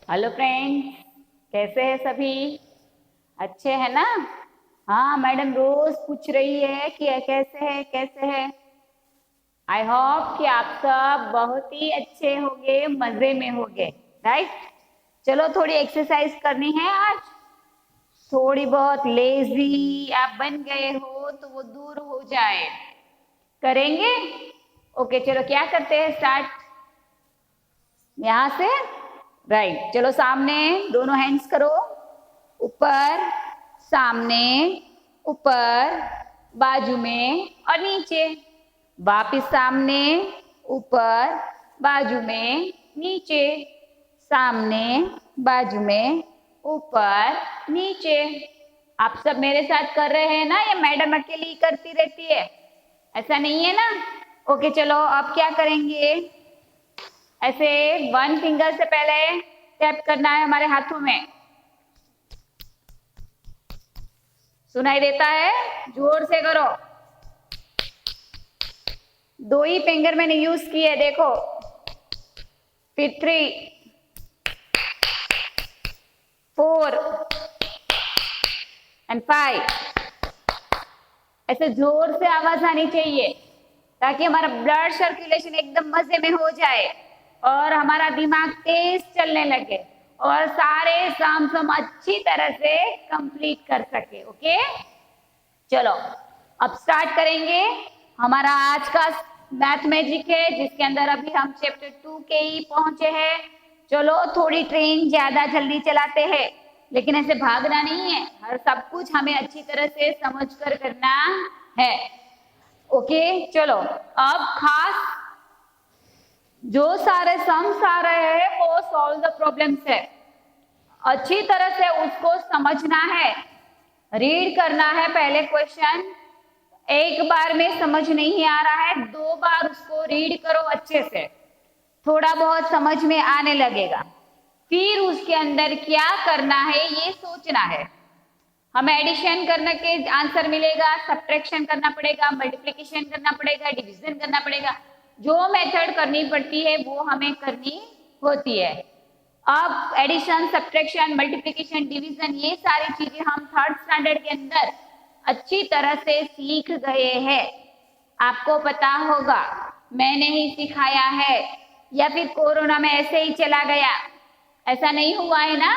Hello friends, कैसे हैं सभी? अच्छे हैं ना? हाँ, मैडम रोज पूछ रही है कि कैसे है। आई होप कि आप सब बहुत ही अच्छे होंगे, मजे में होंगे। राइट। चलो, थोड़ी एक्सरसाइज करनी है आज। थोड़ी बहुत लेजी आप बन गए हो तो वो दूर हो जाए। करेंगे? ओके, चलो क्या करते हैं, स्टार्ट यहाँ से। राइट, चलो सामने दोनों हैंड्स करो। ऊपर, सामने, ऊपर, बाजू में और नीचे। वापिस सामने, ऊपर, बाजू में, नीचे। सामने, बाजू में, ऊपर, नीचे। आप सब मेरे साथ कर रहे हैं ना, या मैडम अकेली ही करती रहती है? ऐसा नहीं है ना? ओके, चलो अब क्या करेंगे। ऐसे वन फिंगर से पहले टैप करना है हमारे हाथों में। सुनाई देता है? जोर से करो। दो ही फिंगर मैंने यूज किए, देखो। फिर 3, 4 एंड 5। ऐसे जोर से आवाज आनी चाहिए ताकि हमारा ब्लड सर्कुलेशन एकदम मजे में हो जाए और हमारा दिमाग तेज चलने लगे और सारे सम हम अच्छी तरह से कंप्लीट कर सके। ओके, चलो अब स्टार्ट करेंगे। हमारा आज का मैथ मैजिक है, जिसके अंदर अभी हम चैप्टर 2 के ही पहुंचे हैं। चलो, थोड़ी ट्रेन ज्यादा जल्दी चलाते हैं, लेकिन ऐसे भागना नहीं है। हर सब कुछ हमें अच्छी तरह से समझ कर करना है। ओके, चलो अब खास जो सारे सम्स आ रहे हैं वो सॉल्व द प्रॉब्लम्स है। अच्छी तरह से उसको समझना है, रीड करना है। पहले क्वेश्चन एक बार में समझ नहीं आ रहा है, 2 बार उसको रीड करो अच्छे से, थोड़ा बहुत समझ में आने लगेगा। फिर उसके अंदर क्या करना है ये सोचना है। हमें एडिशन करने के आंसर मिलेगा, सब्ट्रैक्शन करना पड़ेगा, मल्टीप्लिकेशन करना पड़ेगा, डिवीजन करना पड़ेगा। जो मेथड करनी पड़ती है वो हमें करनी होती है। अब एडिशन, सब्ट्रैक्शन, मल्टीप्लिकेशन, डिवीजन, ये सारी चीजें हम 3rd स्टैंडर्ड के अंदर अच्छी तरह से सीख गए हैं। आपको पता होगा, मैंने ही सिखाया है या फिर कोरोना में ऐसे ही चला गया? ऐसा नहीं हुआ है ना?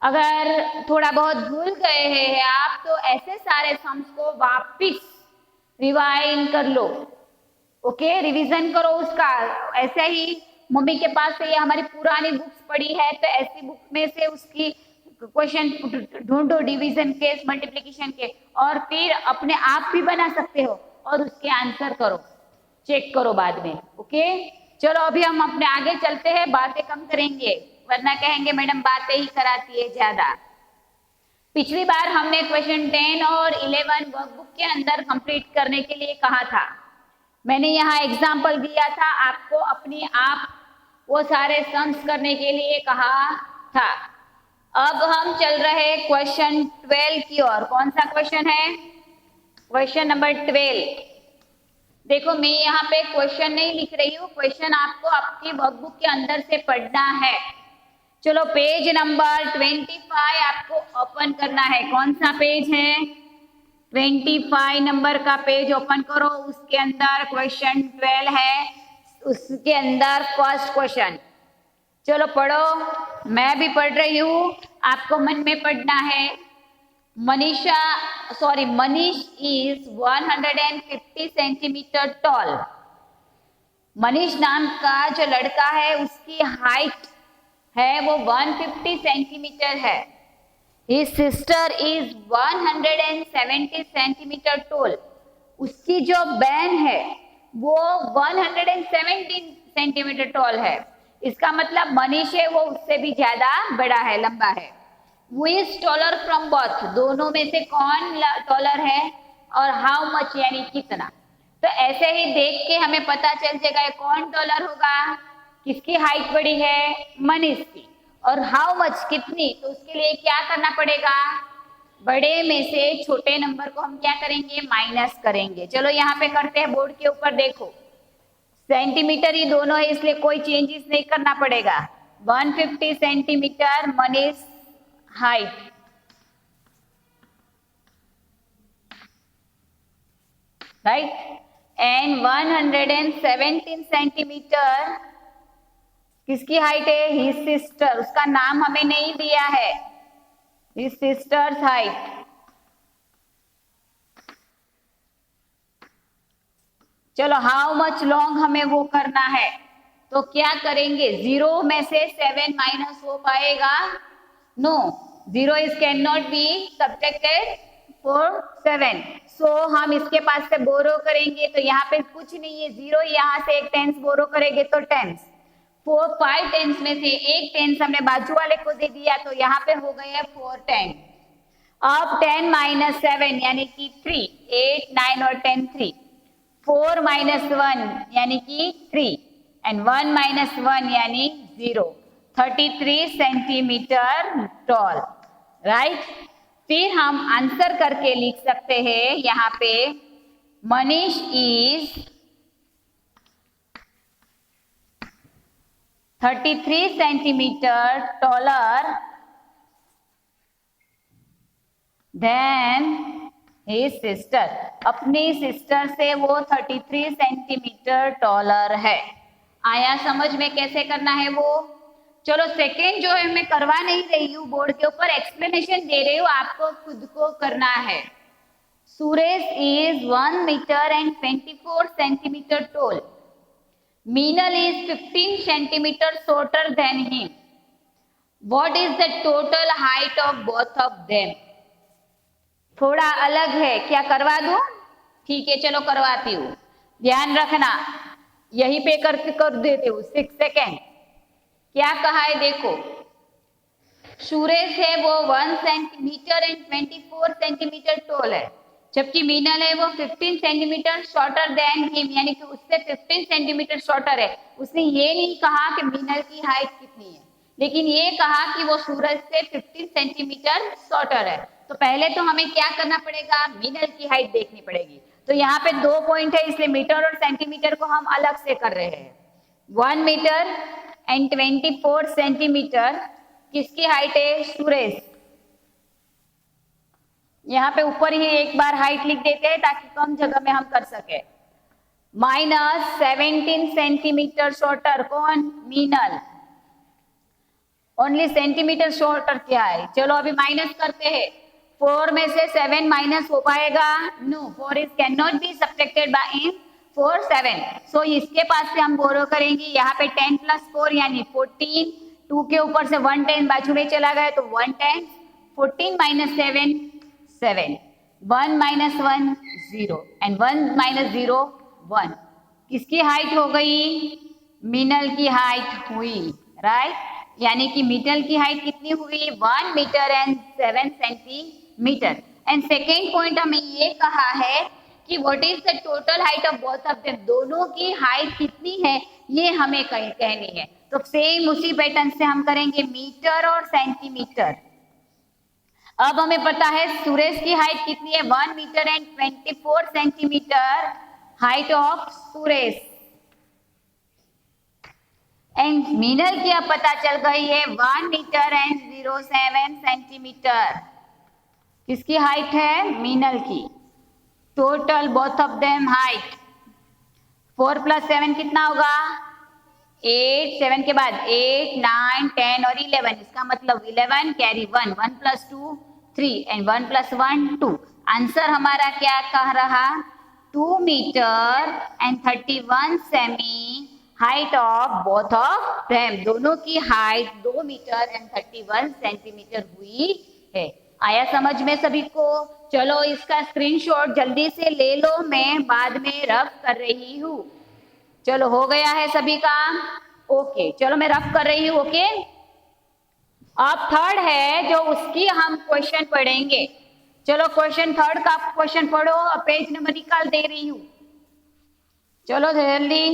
अगर थोड़ा बहुत भूल गए हैं आप, तो ऐसे सारे सम्स को वापिस रिवाइंड कर लो। ओके, रिवीजन करो उसका। ऐसे ही मम्मी के पास से ये हमारी पुरानी बुक्स पड़ी है, तो ऐसी बुक में से उसकी क्वेश्चन ढूंढो, डिवीजन के, मल्टीप्लिकेशन के, और फिर अपने आप भी बना सकते हो और उसके आंसर करो, चेक करो बाद में। ओके, चलो अभी हम अपने आगे चलते हैं, बातें कम करेंगे वरना कहेंगे मैडम बातें ही कराती है ज्यादा। पिछली बार हमने क्वेश्चन 10 और 11 वर्कबुक के अंदर कंप्लीट करने के लिए कहा था। मैंने यहाँ एग्जाम्पल दिया था, आपको अपने आप वो सारे सम्स करने के लिए कहा था। अब हम चल रहे क्वेश्चन 12 की ओर। कौन सा क्वेश्चन है? Question number 12। देखो, मैं यहाँ पे क्वेश्चन नहीं लिख रही हूँ, क्वेश्चन आपको आपकी वर्कबुक के अंदर से पढ़ना है। चलो, पेज नंबर 25 आपको ओपन करना है। कौन सा पेज है? 25 नंबर का पेज ओपन करो। उसके अंदर क्वेश्चन 12 है, उसके अंदर फर्स्ट क्वेश्चन। चलो पढ़ो, मैं भी पढ़ रही हूँ, आपको मन में पढ़ना है। Manish is 150 centimetre toll. Manish नाम का जो लड़का है उसकी हाइट है वो 150 सेंटीमीटर है। His sister is 170 centimetre toll. उसकी जो बहन है वो 117 सेंटीमीटर टॉल है। इसका मतलब मनीष है वो उससे भी ज्यादा बड़ा है, लंबा है। Who is taller from both? दोनों में से कौन टॉलर है और हाउ मच यानी कितना। तो ऐसे ही देख के हमें पता चल जाएगा कौन टॉलर होगा। किसकी हाइट बड़ी है? मनीष की। और हाउ मच कितनी, तो उसके लिए क्या करना पड़ेगा? बड़े में से छोटे नंबर को हम क्या करेंगे? माइनस करेंगे। चलो यहाँ पे करते हैं, बोर्ड के ऊपर देखो, सेंटीमीटर ही दोनों है इसलिए कोई चेंजेस नहीं करना पड़ेगा। 150 centimetre Manish height. Right? And 117 centimetre किसकी हाइट है? His sister. उसका नाम हमें नहीं दिया है. His sister's height. चलो हाउ मच लॉन्ग हमें वो करना है, तो क्या करेंगे? 0 में से 7 माइनस हो पाएगा? No, 0 is can not be subtracted for 7. So हम इसके पास से बोरो करेंगे, तो यहाँ पे कुछ नहीं है, 0 यहाँ से एक टेंस बोरो करेंगे तो टेंस, 5 टेंस में से एक टेंस हमने बाजू वाले को दे दिया, तो यहाँ पे हो गए 4 10. अब 10 माइनस 7 यानी कि 3, 8 9 और 10 3, 4 माइनस 1 यानी कि 3 एंड 1 माइनस 1 यानी 0. 33 सेंटीमीटर टॉल. राइट? फिर हम आंसर करके लिख सकते हैं यहाँ पे, Manish is 33 centimetre taller than his sister. अपनी सिस्टर से वो 33 सेंटीमीटर टॉलर है. आया समझ में कैसे करना है वो? चलो सेकेंड जो है मैं करवा नहीं रही हूँ, बोर्ड के ऊपर एक्सप्लेनेशन दे रही हूँ, आपको खुद को करना है. Suresh is 1 metre and 24 centimetre tall. Meenal is 15 centimetre shorter than him. What is the total height of both of them? थोड़ा अलग है, क्या करवा दूं? ठीक है चलो करवाती हूँ. ध्यान रखना, यहीं पे करके कर देते हूँ. 6 सेकेंड. क्या कहा है देखो, सुरेश है वो 1 सेंटीमीटर एंड 24 सेंटीमीटर टॉल है, जबकि मीनल है वो 15 सेंटीमीटर शॉर्टर देन हिम, यानी कि उससे 15 सेंटीमीटर शॉर्टर है. उसने ये नहीं कहा कि मीनल की हाइट कितनी है, लेकिन ये कहा कि वो सूरज से 15 सेंटीमीटर शॉर्टर है. तो पहले तो हमें क्या करना पड़ेगा? मीनल की हाइट देखनी पड़ेगी. तो यहाँ पे 2 पॉइंट है, इसलिए मीटर और सेंटीमीटर को हम अलग से कर रहे हैं. 1 मीटर एंड 24 सेंटीमीटर किसकी हाइट है? सुरेश. यहाँ पे ऊपर ही एक बार हाइट लिख देते हैं ताकि कम जगह में हम कर सके. माइनस 17 सेंटीमीटर शॉर्टर कौन? मीनल. ओनली सेंटीमीटर शॉर्टर क्या है? चलो अभी माइनस करते हैं. 4 में से 7 माइनस हो पाएगा? No, 4 is can not be subtracted by in 4 7. So इसके पास से हम बोरो करेंगे. यहाँ पे 10 प्लस 4 यानी 14. 2 के ऊपर से 1 10 बाजू में चला गया तो 1 10. 14 माइनस 7 7. 1 minus 1 0 and 1 minus 0 1. किसकी हाइट हो गई? मीनल की हाइट हुई. राइट? यानी कि मीनल की हाइट कितनी हुई? 1 metre and 7 centimetre. And second point हमें ये कहा है कि what is the total height of both of them. दोनों की हाइट कितनी है ये हमें कहनी है. तो सेम उसी पैटर्न से हम करेंगे मीटर और सेंटीमीटर. अब हमें पता है सुरेश की हाइट कितनी है? 1 metre and 24 centimetre height of Suresh. And Meenal की अब पता चल गई है 1 मीटर एंड 07 सेंटीमीटर. किसकी हाइट है? मीनल की. Total both of them height 4 plus 7 कितना होगा? 8. 7 के बाद 8 9 10 और 11. इसका मतलब 11 carry 1. 1 plus 2 3 and 1 plus 1 2. Answer हमारा क्या कह रहा? 2 metre and 31 cm height of both of them. दोनों की हाइट 2 मीटर एंड 31 सेंटीमीटर हुई है. आया समझ में सभी को? चलो इसका स्क्रीनशॉट जल्दी से ले लो, मैं बाद में रफ कर रही हूँ. चलो हो गया है सभी का? ओके चलो मैं रफ कर रही हूँ. ओके अब थर्ड है जो उसकी हम क्वेश्चन पढ़ेंगे. चलो क्वेश्चन थर्ड का क्वेश्चन पढ़ो. पेज नंबर निकाल दे रही हूँ. चलो जल्दी.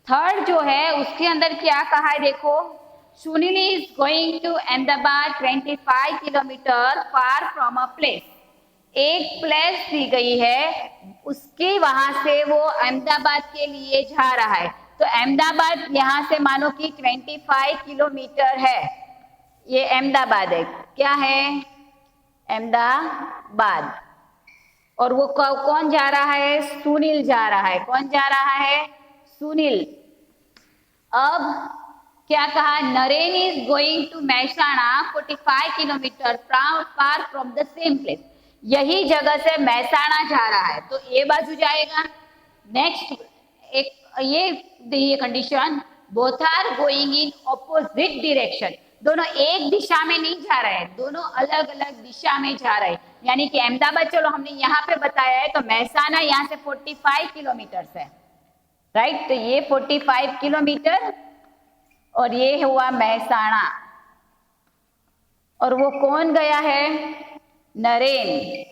थर्ड जो है उसके अंदर क्या कहा है देखो. Sunil is going to Ahmedabad 25 kilometre far from a place. एक प्लेस दी गई है, उसके वहां से वो अहमदाबाद के लिए जा रहा है. तो अहमदाबाद यहाँ से मानो कि 25 किलोमीटर है। ये अहमदाबाद है, क्या है, अहमदाबाद। और वो कौन जा रहा है, सुनील जा रहा है। कौन जा रहा है, सुनील। अब क्या कहा, Naren is going to Mehsana 45 kilometre far from the same place. यही जगह से महसाणा जा रहा है, तो ये बाजू जाएगा। नेक्स्ट एक ये condition, both are going in opposite direction. दोनों एक दिशा में नहीं जा रहे हैं, दोनों अलग अलग दिशा में जा रहे हैं। यानी कि अहमदाबाद चलो हमने यहाँ पे बताया है, तो महसाणा यहाँ से 45 किलोमीटर है, राइट। तो ये 45 किलोमीटर और ये हुआ महसाणा। और वो कौन गया है, नरेन।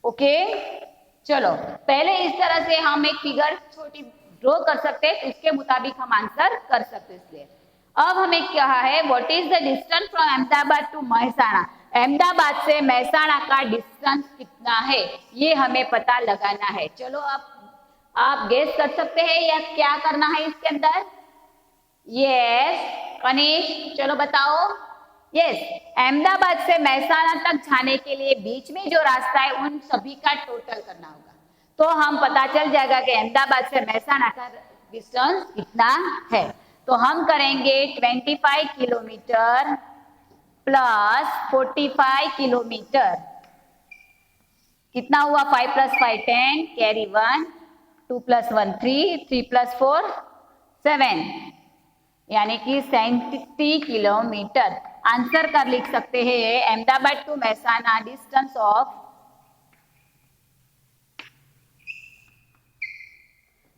ओके, चलो पहले इस तरह से हम एक फिगर छोटी ड्रॉ कर सकते हैं, तो इसके मुताबिक हम आंसर कर सकते हैं। इसलिए अब हमें कहा है what is the distance from Ahmedabad to Mehsana. Ahmedabad से महसाणा का डिस्टेंस कितना है, ये हमें पता लगाना है। चलो अब आप गेस कर सकते हैं या क्या करना है इसके अंदर। यस कनिष, चलो बताओ। यस, अहमदाबाद से महसाणा तक जाने के लिए बीच में जो रास्ता है उन सभी का टोटल करना होगा, तो हम पता चल जाएगा कि अहमदाबाद से महसाणा का डिस्टेंस कितना है। तो हम करेंगे 25 किलोमीटर प्लस 45 किलोमीटर, कितना हुआ, 5 + 5 10, कैरी 1, 2 + 1 3, 3 + 4 7, यानी कि 70 किलोमीटर। आंसर कर लिख सकते हैं, Ahmedabad to Mehsana distance of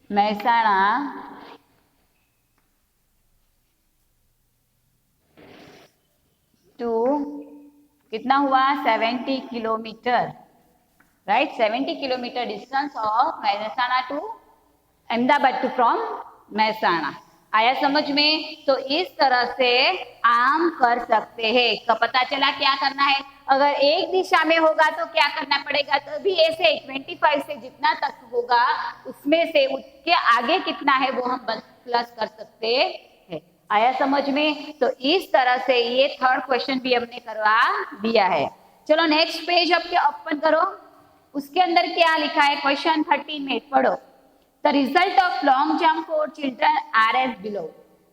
Mehsana to कितना हुआ, 70 kilometre, right. 70 kilometre distance of Mehsana to Ahmedabad to from Mehsana. आया समझ में। तो इस तरह से आम कर सकते हैं। तो पता चला क्या करना है, अगर एक दिशा में होगा तो क्या करना पड़ेगा, तो भी ऐसे 25 से जितना तक होगा उसमें से उसके आगे कितना है वो हम प्लस कर सकते हैं। आया समझ में। तो इस तरह से ये थर्ड क्वेश्चन भी हमने करवा दिया है। चलो नेक्स्ट पेज आपके ओपन करो, उसके अंदर क्या लिखा है, क्वेश्चन 13 में पढ़ो। The result of long jump for children are as below.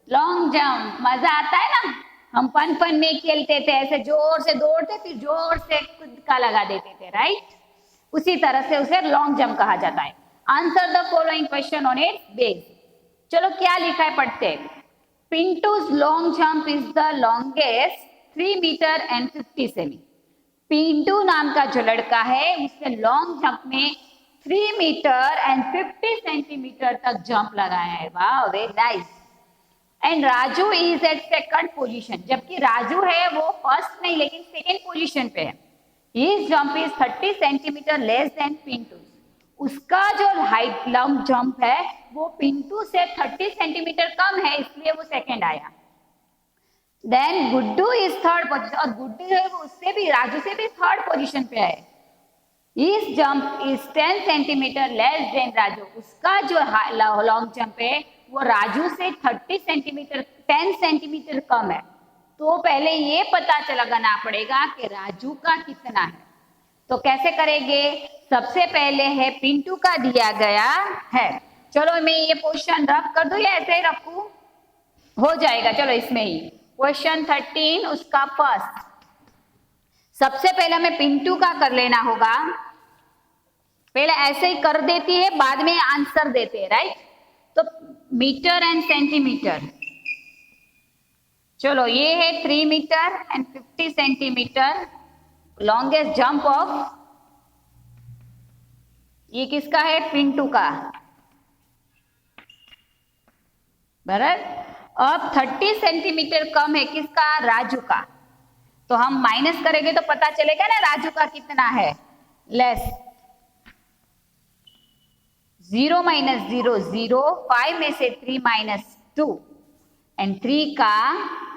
Long jump मजा आता है ना, हम फन में खेलते थे, ऐसे जोर से दौड़ते फिर जोर से कूदका लगा देते थे, राइट। उसी तरह से उसे लॉन्ग जंप कहा जाता है। Answer the following question on its base. चलो क्या लिखा है पढ़ते हैं। Pintu's long jump is the longest 3 metre and 50 सेमी। पिंटू नाम का जो लड़का है उसने लॉन्ग जंप में 3 मीटर एंड 50 सेंटीमीटर तक जंप लगाया है। वाह, very nice. And Raju is at second position, जबकि राजू है वो फर्स्ट नहीं लेकिन सेकंड पोजीशन पे है। His jump is 30 centimetre less than Pintu. उसका जो हाइट लॉन्ग जंप है वो पिंटू से 30 सेंटीमीटर कम है, इसलिए वो सेकंड आया। Then Guddu is third position, और गुड्डू है वो उससे भी, राजू से भी थर्ड पोजीशन पे है। His jump is 10 centimetre less than Raju. उसका जो लॉन्ग जंप है वो राजू से 30 सेंटीमीटर 10 सेंटीमीटर कम है। तो पहले ये पता लगाना पड़ेगा कि राजू का कितना है। तो कैसे करेंगे, सबसे पहले है पिंटू का दिया गया है। चलो मैं ये क्वेश्चन रफ कर दूं या ऐसे ही रखूं, हो जाएगा। चलो इसमें ही क्वेश्चन 13 उसका फर्स्ट, सबसे पहले हमें पिंटू का कर लेना होगा। पहले ऐसे ही कर देती है, बाद में आंसर देते हैं, राइट। तो मीटर एंड सेंटीमीटर, चलो ये है 3 metre and 50 centimetre longest jump of, ये किसका है, पिंटू का, बराबर। अब 30 सेंटीमीटर कम है किसका, राजू का। तो हम माइनस करेंगे तो पता चलेगा ना राजू का कितना है, लेस। 0 - 0 0, 5 में से 3 - 2 एंड 3 का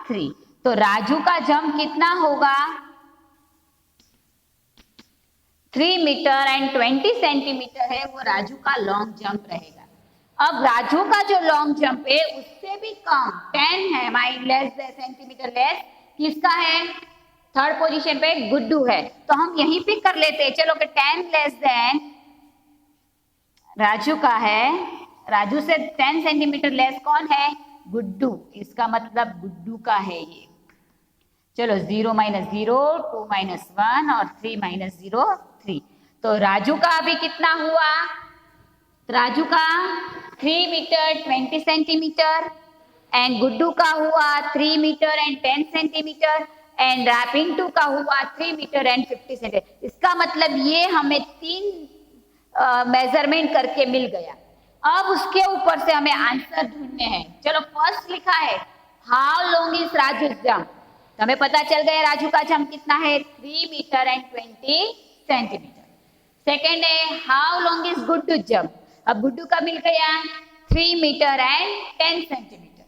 3। तो राजू का जंप कितना होगा, 3 मीटर एंड 20 सेंटीमीटर है वो राजू का लॉन्ग जंप रहेगा। अब राजू का जो लॉन्ग जंप है उससे भी कम 10 है, माइल लेस सेंटीमीटर लेस किसका है, थर्ड पोजीशन पे गुड्डू है। तो हम यहीं पे कर लेते हैं, चलो कि 10 लेस देन राजू का है, राजू से 10 सेंटीमीटर लेस कौन है, गुड्डू, इसका मतलब गुड्डू का है ये। चलो 0 - 0, 2 - 1 और 3 - 0 3। तो राजू का अभी कितना हुआ, राजू का 3 मीटर 20 सेंटीमीटर एंड गुड्डू का हुआ 3 metre and 10 centimetre and Pintu का हुआ 3 मीटर एंड 50 सेंटीमीटर। इसका मतलब ये हमें 3 मेजरमेंट करके मिल गया। अब उसके ऊपर से हमें आंसर ढूंढने हैं। चलो फर्स्ट लिखा है how long is Raju jump, तो हमें पता चल गया राजू का जंप कितना है 3 मीटर एंड 20 सेंटीमीटर। सेकेंड है how long is Guddu jump, अब गुड्डू का मिल गया 3 metre and 10 centimetre.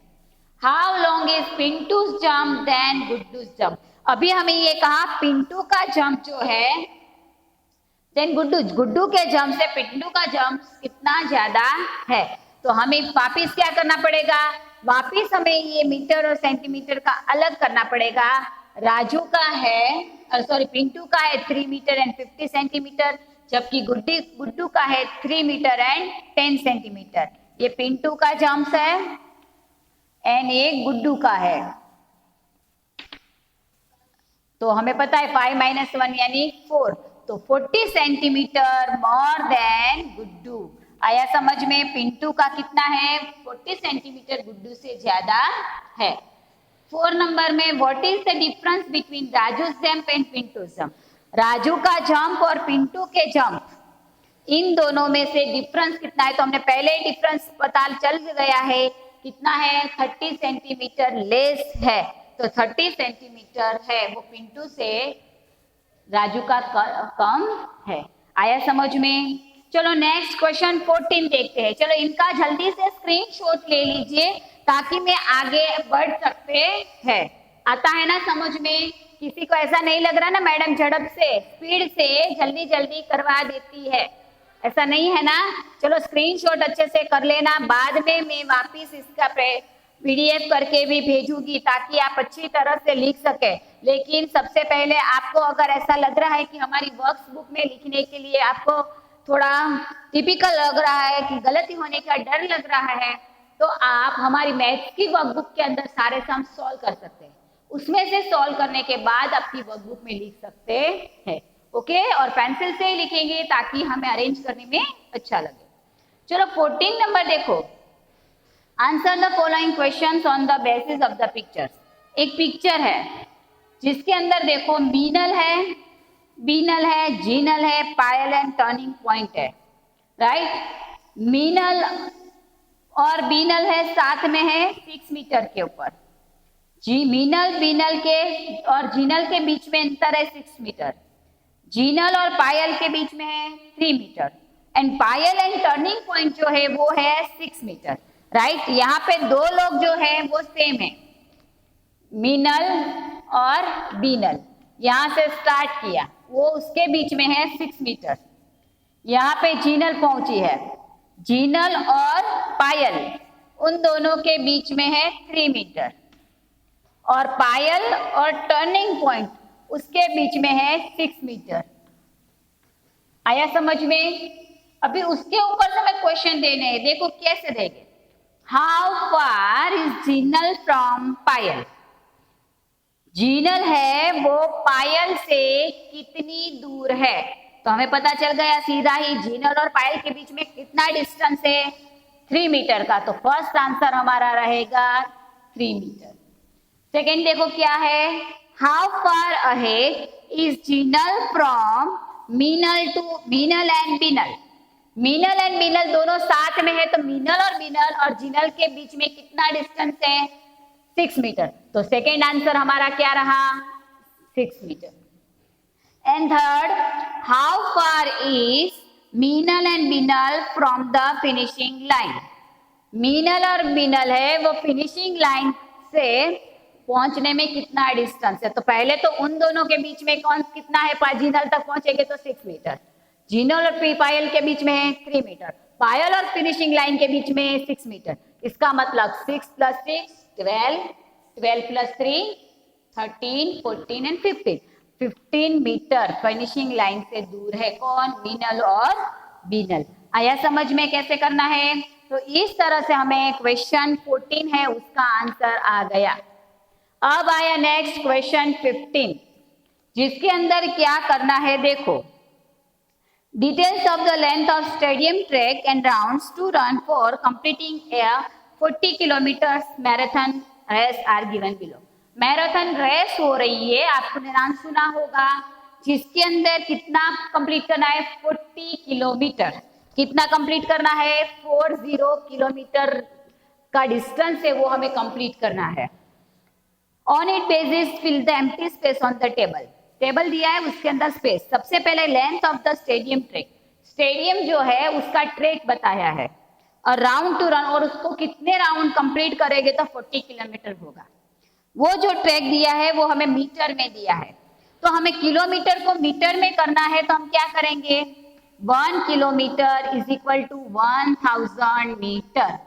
How long is Pintu's jump then Guddu's jump, अभी हमें ये कहा पिंटू का जंप जो है देन गुड्डू के जंप से पिंटू का जंप कितना ज्यादा है। तो हमें वापिस क्या करना पड़ेगा, वापिस हमें ये मीटर और सेंटीमीटर का अलग करना पड़ेगा। राजू का है सॉरी पिंटू का है 3 मीटर एंड 50 सेंटीमीटर, जबकि गुड्डू का है 3 मीटर एंड 10 सेंटीमीटर। ये पिंटू का जंप है एंड ये गुड्डू का है। तो हमें पता है 5 - 1 यानी 4, तो 40 सेंटीमीटर मोर देन गुड्डू। आया समझ में, पिंटू का कितना है 40 सेंटीमीटर गुड्डू से ज्यादा है। 4 नंबर में what is the difference between Raju jump and Pintu jump, Raju का जंप और पिंटू के जंप इन दोनों में से डिफरेंस कितना है। तो हमने पहले ही डिफरेंस पता चल गया है कितना है 30 सेंटीमीटर लेस है, तो 30 सेंटीमीटर है वो पिंटू से राजू का कम है। आया समझ में। चलो नेक्स्ट क्वेश्चन 14 देखते हैं। चलो इनका जल्दी से स्क्रीनशॉट ले लीजिए ताकि मैं आगे बढ़ सकते हैं। आता है ना समझ में, किसी को ऐसा नहीं लग रहा ना मैडम झड़प से स्पीड से जल्दी जल्दी करवा देती है, ऐसा नहीं है ना। चलो स्क्रीनशॉट अच्छे से कर लेना, बाद में मैं वापिस इसका PDF करके भी भेजूंगी ताकि आप अच्छी तरह से लिख सके। लेकिन सबसे पहले आपको अगर ऐसा लग रहा है कि हमारी वर्कबुक में लिखने के लिए आपको थोड़ा टिपिकल लग रहा है कि गलती होने का डर लग रहा है, तो आप हमारी मैथ्स की वर्कबुक के अंदर सारे सम सॉल्व कर सकते हैं, उसमें से सॉल्व करने के बाद आपकी वर्कबुक में लिख सकते हैं। ओके, और पेंसिल से ही लिखेंगे ताकि हमें अरेंज करने में अच्छा लगे। चलो 14 नंबर देखो, answer the following questions on the basis of the pictures. एक पिक्चर है जिसके अंदर देखो मीनल है, बीनल है, जीनल है, पायल एंड टर्निंग पॉइंट है, राइट। मीनल और बीनल है साथ में है 6 मीटर के ऊपर, जी मीनल बीनल के और जीनल के बीच में अंतर है 6 मीटर, जीनल और पायल के बीच में है 3 metre and Payal and turning point जो है वो है 6 मीटर, राइट। यहाँ पे दो लोग जो है वो सेम है, मीनल और बीनल, यहाँ से स्टार्ट किया, वो उसके बीच में है 6 मीटर। यहाँ पे जीनल पहुंची है, जीनल और पायल उन दोनों के बीच में है 3 मीटर और पायल और टर्निंग पॉइंट उसके बीच में है 6 मीटर। आया समझ में। अभी उसके ऊपर से मैं क्वेश्चन देने हैं, देखो कैसे देंगे। How far is Jinal from Payal, Jinal है वो पायल से कितनी दूर है। तो हमें पता चल गया सीधा ही जीनल और पायल के बीच में कितना डिस्टेंस है 3 मीटर का, तो फर्स्ट आंसर हमारा रहेगा 3 मीटर। सेकेंड देखो क्या है, how far ahead is Jinal from Meenal to Meenal and Binal, Meenal and Binal दोनों साथ में है, तो मीनल और बीनल और जीनल के बीच में कितना डिस्टेंस है 6 मीटर, तो सेकेंड आंसर हमारा क्या रहा 6 metre. And third, how far is Meenal and Binal from the finishing line, Meenal और बीनल है वो फिनिशिंग लाइन से पहुंचने में कितना डिस्टेंस है। तो पहले तो उन दोनों के बीच में कौन कितना है, जीनल तक पहुंचेंगे तो 6 मीटर, जीनल और पायल के बीच में है 3 मीटर, पायल और फिनिशिंग लाइन के बीच में 6 मीटर, इसका मतलब 6 + 6 12, 12 + 3 13, 14 एंड 15, 15 मीटर फिनिशिंग लाइन से दूर है कौन? मीनल और बीनल। आया समझ में कैसे करना है? तो इस तरह से हमें क्वेश्चन 14 है उसका आंसर आ गया। अब आया नेक्स्ट क्वेश्चन 15, जिसके अंदर क्या करना है देखो। Details of the length of stadium track and rounds to run for completing a 40 kilometers marathon race are given below. Marathon race हो रही है, आपने नाम सुना होगा, जिसके अंदर कितना कंप्लीट करना है? 40 किलोमीटर। कितना कंप्लीट करना है? 40 किलोमीटर का डिस्टेंस है वो हमें कंप्लीट करना है। On it basis fill the empty space on the table. Table दिया है उसके अंदर स्पेस। सबसे पहले length of the stadium track, stadium जो है उसका ट्रैक बताया है, और राउंड टू रन, और उसको कितने राउंड कंप्लीट करेंगे तो 40 किलोमीटर होगा। वो जो ट्रैक दिया है वो हमें मीटर में दिया है, तो हमें किलोमीटर को मीटर में करना है, तो हम क्या करेंगे? 1 kilometre is equal to 1000 metre,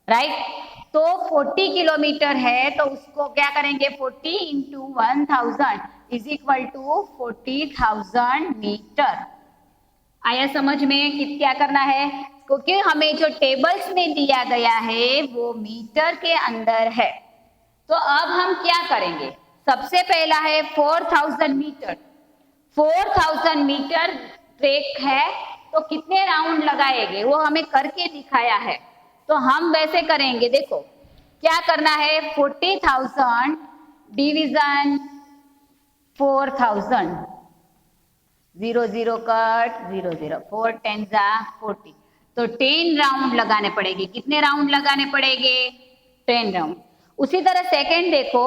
right. तो 40 किलोमीटर है तो उसको क्या करेंगे? 40 into 1000 is equal to 40,000 metre. आया समझ में कि क्या करना है? क्योंकि हमें जो टेबल्स में दिया गया है वो मीटर के अंदर है। तो अब हम क्या करेंगे? सबसे पहला है 4000 मीटर। 4000 मीटर ट्रैक है तो कितने राउंड लगाएंगे वो हमें करके दिखाया है, तो हम वैसे करेंगे। देखो क्या करना है? 40,000 डिवीजन 4000, 0 0 कट 0 0, 4 10 जा 40, तो 10 राउंड लगाने पड़ेंगे। कितने राउंड लगाने पड़ेंगे? 10 राउंड। उसी तरह सेकेंड देखो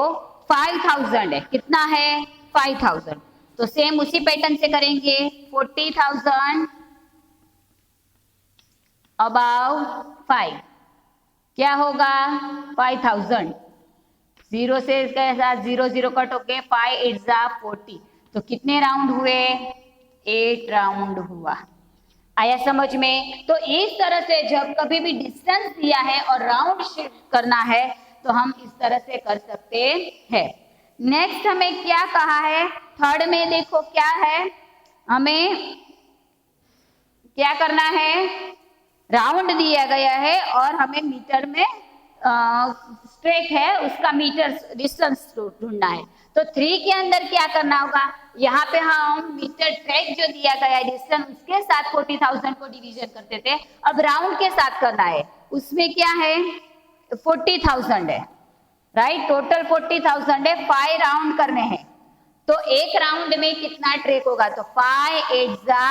5000 है, कितना है? 5000, तो सेम उसी पैटर्न से करेंगे। 40,000 अबाउ 5 क्या होगा? 5000, 0 से इसके साथ 0 0 कट होके 5 8 जा 40, तो कितने राउंड हुए? 8 राउंड हुआ। आया समझ में? तो इस तरह से जब कभी भी डिस्टेंस दिया है और राउंड शिफ्ट करना है तो हम इस तरह से कर सकते हैं। नेक्स्ट हमें क्या कहा है? थर्ड में देखो क्या है, हमें क्या करना है? राउंड दिया गया है और हमें मीटर में स्ट्रेक है उसका मीटर डिस्टेंस ढूंढना है। तो 3 के अंदर क्या करना होगा? यहाँ पे हम मीटर ट्रैक जो दिया गया है डिस्टेंस उसके साथ 40,000 को डिवीजन करते थे, अब राउंड के साथ करना है। उसमें क्या है? 40,000 है, राइट। टोटल 40,000 है, 5 राउंड करने हैं, तो एक राउंड में कितना ट्रैक होगा? तो 5 8 जा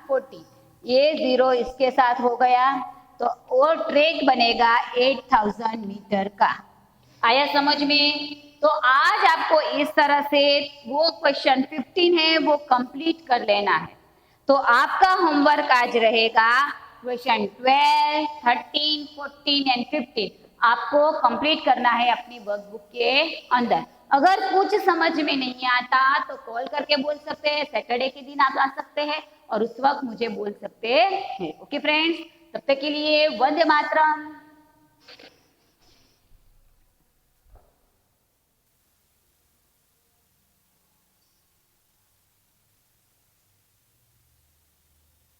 40, ये 0 इसके साथ हो गया, तो और ट्रैक बनेगा 8000 मीटर का। आया समझ में? तो आज आपको इस तरह से वो क्वेश्चन 15 है वो कंप्लीट कर लेना है। तो आपका होमवर्क आज रहेगा क्वेश्चन 12, 13, 14 एंड 15 आपको कंप्लीट करना है अपनी वर्कबुक के अंदर। अगर कुछ समझ में नहीं आता तो कॉल करके बोल सकते हैं, सैटरडे के दिन आप आ सकते हैं और उस वक्त मुझे बोल सकते हैं। ओके फ्रेंड्स, तब तक के लिए वंदे मातरम।